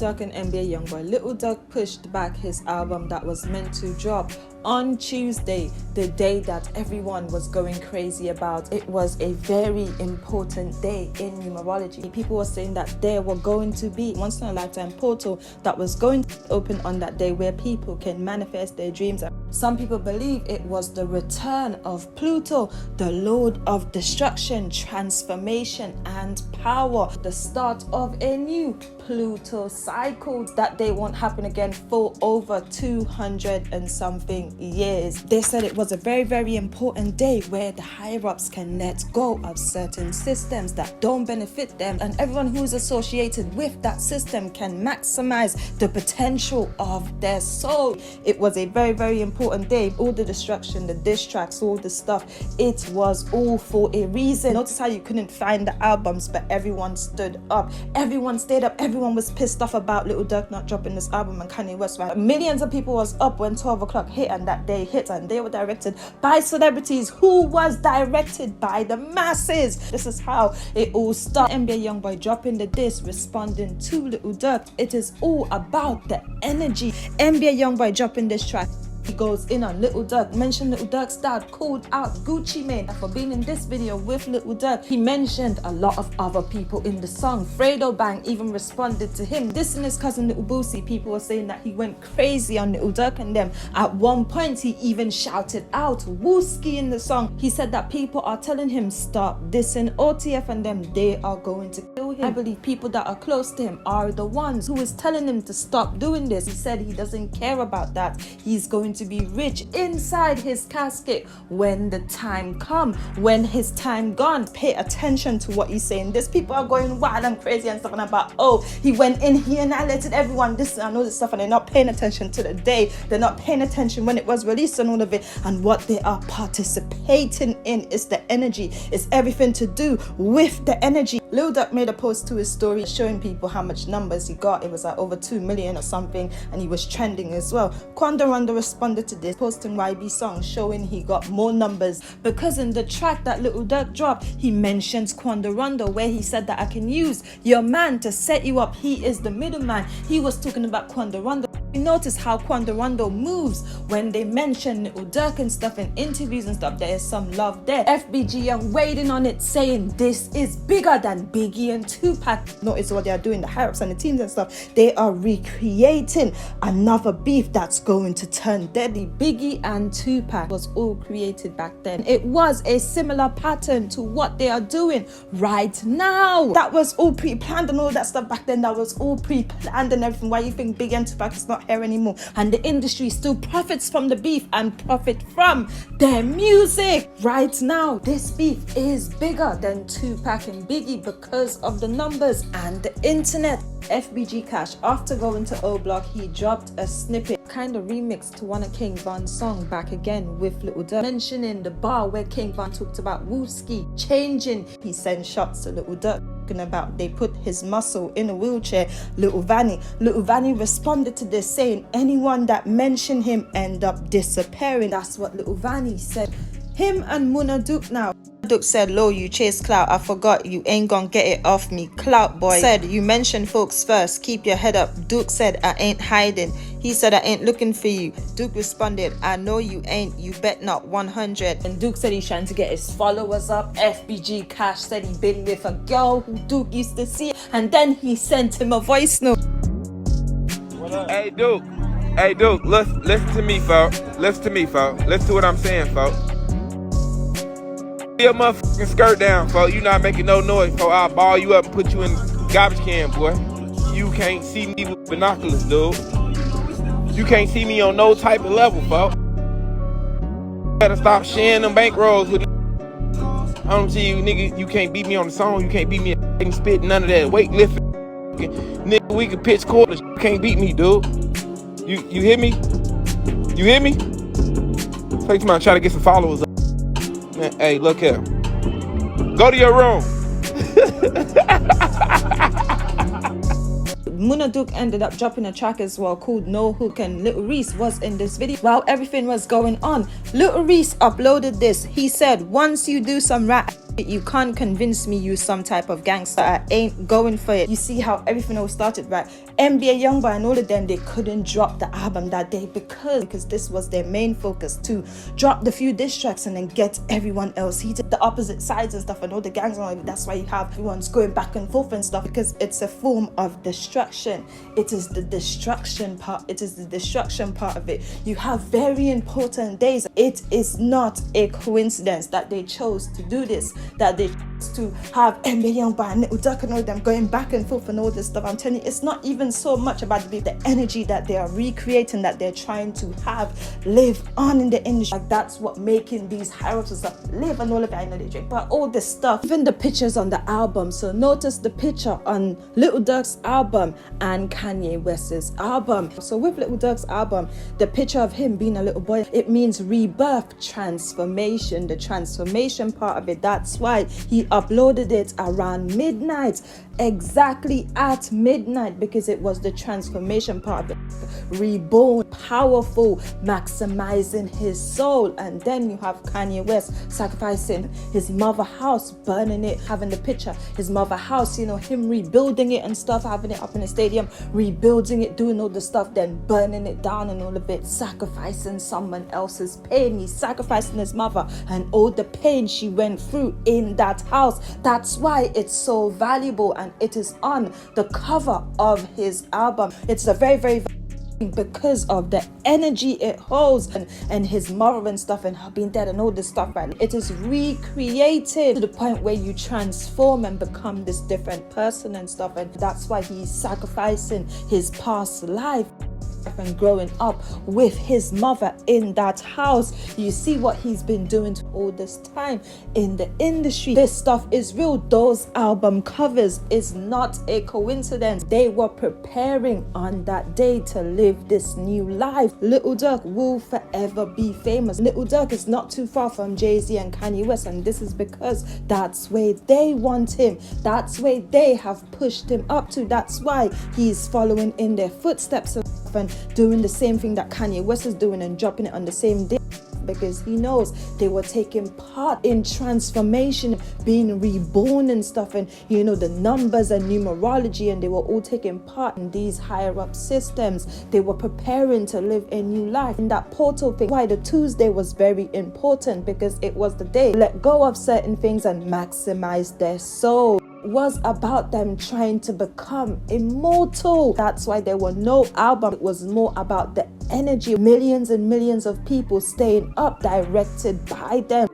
Durk and NBAYongboy. Lil Durk pushed back his album that was meant to drop on Tuesday, the day that everyone was going crazy about. It was a very important day in numerology. People were saying that there were going to be once in a lifetime portal that was going to open on that day where people can manifest their dreams. Some people believe it was the return of Pluto, the Lord of destruction, transformation and power, the start of a new Pluto cycle that they won't happen again for over 200 and something years. They said it was a very, very important day where the higher ups can let go of certain systems that don't benefit them, and everyone who's associated with that system can maximize the potential of their soul. It was a very, very important day. All the destruction, the diss tracks, all the stuff, it was all for a reason. Notice how you couldn't find the albums, but everyone stood up, everyone stayed up, everyone was pissed off about Lil Durk not dropping this album and Kanye West. Right? Millions of people was up when 12 o'clock hit, and that day hit, and they were directed by celebrities who was directed by the masses. This is how it all started. NBAYongboy dropping the diss, responding to Lil Durk. It is all about the energy. NBAYongboy dropping this track. He goes in on Lil Durk, mentioned Lil Durk's dad, called out Gucci Mane for being in this video with Lil Durk. He mentioned a lot of other people in the song. Fredo Bang even responded to him. This and his cousin Lil Boosie, people were saying that he went crazy on Lil Durk and them. At one point, he even shouted out Wooski in the song. He said that people are telling him stop dissing OTF and them, they are going to kill him. I believe people that are close to him are the ones who is telling him to stop doing this. He said he doesn't care about that. He's going to be rich inside his casket when the time come, when his time gone. Pay attention to what he's saying. These people are going wild and crazy and stuff, and about, oh, he went in, he annihilated everyone, this and all this stuff, and they're not paying attention to the day. They're not paying attention when it was released and all of it, and what they are participating in is the energy. It's everything to do with the energy. Lil Durk made a post to his story showing people how much numbers he got. It was like over 2 million or something, and he was trending as well. Quando responded to this, posting YB songs showing he got more numbers, because in the track that Lil Durk dropped, he mentions Quando where he said that I can use your man to set you up. He is the middleman. He was talking about Quando. You notice how Quando moves when they mention Lil Durk and stuff in interviews and stuff. There is some love there. FBG Young waiting on it, saying this is bigger than Biggie and Tupac. Notice what they are doing, the higher-ups and the teams and stuff. They are recreating another beef that's going to turn deadly. Biggie and Tupac was all created back then. It was a similar pattern to what they are doing right now. That was all pre-planned and all that stuff back then. That was all pre-planned and everything. Why you think Biggie and Tupac is not here anymore? And the industry still profits from the beef and profit from their music. Right now, this beef is bigger than Tupac and Biggie because of the numbers and the internet. FBG Cash, after going to O Block, he dropped a snippet, kind of remixed to one of King Von's song back again with Lil Durk, mentioning the bar where King Von talked about Wooski changing. He sent shots to Lil Durk, talking about they put his muscle in a wheelchair. Lil Varney responded to this, saying anyone that mentioned him end up disappearing. That's what Lil Varney said. Him and Durk now. Durk said, "Lo, you chase clout. I forgot, you ain't gonna get it off me. Clout boy." Said, "You mention folks first. Keep your head up." Durk said, "I ain't hiding." He said, "I ain't looking for you." Durk responded, "I know you ain't. You bet not 100. And Durk said he's trying to get his followers up. FBG Cash said he been with a girl who Durk used to see, and then he sent him a voice note. Hey Durk, listen to me, folks. Listen to what I'm saying, folks. Your motherfucking skirt down, folks. You not making no noise, folks. I'll ball you up and put you in garbage can, boy. You can't see me with binoculars, dude. You can't see me on no type of level, folks. You better stop sharing them bankrolls with I don't see you, nigga. You can't beat me on the song. You can't beat me at spit, none of that weightlifting. Nigga, we can pitch quarters. You can't beat me, dude. You hear me? You hear me? Take time try to get some followers up. Man, hey, look here. Go to your room. Durk ended up dropping a track as well called No Hook, and Lil Reese was in this video. While everything was going on, Lil Reese uploaded this. He said, "Once you do some rap, You can't convince me you some type of gangster. I ain't going for it. You see how everything all started, right? NBAYongboy and all of them, they couldn't drop the album that day because this was their main focus, to drop the few diss tracks and then get everyone else heated, the opposite sides and stuff, and all the gangs and all of it. That's why you have everyone's going back and forth and stuff, because it's a form of destruction. It is the destruction part. It is the destruction part of it. You have very important days. It is not a coincidence that they chose to do this, that they chose to have NBAYongboy and Little Durk and all of them going back and forth and all this stuff. I'm telling you, it's not even so much about the energy that they are recreating, that they're trying to have live on in the industry. Like, that's what making these higher-ups and stuff live and all of that. I know they drink, but all this stuff, even the pictures on the album. So notice the picture on Little Durk's album and Kanye West's album. So with Little Durk's album, the picture of him being a little boy, it means rebirth, transformation, the transformation part of it. That's why he uploaded it around midnight, exactly at midnight, because it was the transformation part of it. Reborn, powerful, maximizing his soul. And then you have Kanye West sacrificing his mother house, burning it, having the picture, his mother house, you know, him rebuilding it and stuff, having it up in the stadium, rebuilding it, doing all the stuff, then burning it down and all of it, sacrificing someone else's pain. He's sacrificing his mother and all the pain she went through in that house. That's why it's so valuable, and it is on the cover of his album. It's a very, very because of the energy it holds, and his mother and stuff, and her being dead and all this stuff, right? It is recreated to the point where you transform and become this different person and stuff, and that's why he's sacrificing his past life and growing up with his mother in that house. You see what he's been doing all this time in the industry. This stuff is real. Those album covers is not a coincidence. They were preparing on that day to live this new life. Little Durk will forever be famous. Little Durk is not too far from Jay-Z and Kanye West, and this is because that's where they want him. That's where they have pushed him up to. That's why he's following in their footsteps and doing the same thing that Kanye West is doing and dropping it on the same day, because he knows they were taking part in transformation, being reborn and stuff, and you know, the numbers and numerology, and they were all taking part in these higher up systems. They were preparing to live a new life in that portal thing. Why the Tuesday was very important, because it was the day to let go of certain things and maximize their soul. Was about them trying to become immortal. That's why there were no albums. It was more about the energy, millions and millions of people staying up, directed by them.